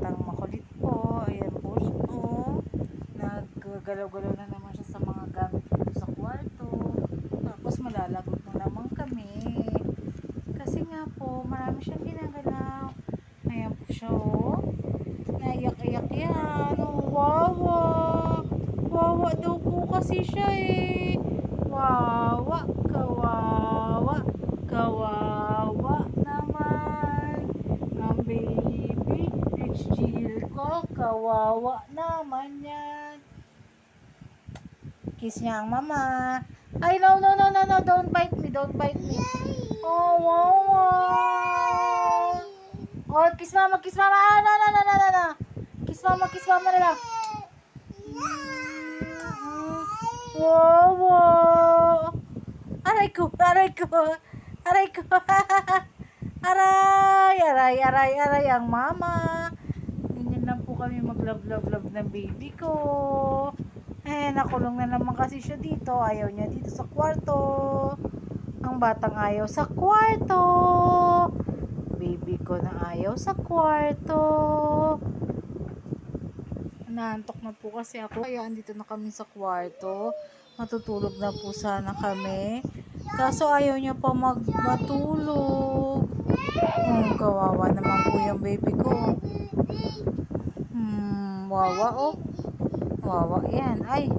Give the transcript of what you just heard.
batang makulit po. Ayan po siya. Oh, naggagalaw-galaw na naman siya sa mga gamit dito sa kwarto. Tapos malalagot na naman kami. Kasi nga po, marami siyang ginagalaw. Ayan po siya, oh. Naiyak-iyak yan. Oh, wawa. Wawa daw po kasi siya eh. Wawa, kawawa, kawawa naman. Ang baby, rich Jill ko, kawawa naman yan. Kiss niya ang mama. Ay, no, no, no, no, no, don't bite me, don't bite me. Oh, wawa. Oh, kiss mama, kiss mama. Ah, no, no, no, no, no, no. Kiss mama na lang. Wawa. Aray ko, aray ko, aray ko. Aray, aray, aray, aray ang mama. Ganyan lang po kami mag-love-love-love ng baby ko. Eh, nakulong na naman kasi siya dito. Ayaw niya dito sa kwarto. Ang batang ayaw sa kwarto. Baby ko na ayaw sa kwarto. Naantok na po kasi ako. Kaya andito na kami sa kwarto. Matutulog na po sana kami. Kaso ayaw niya pa matulog. Kawawa naman po yung baby ko. Wawa oh. Wawa yan. Ay.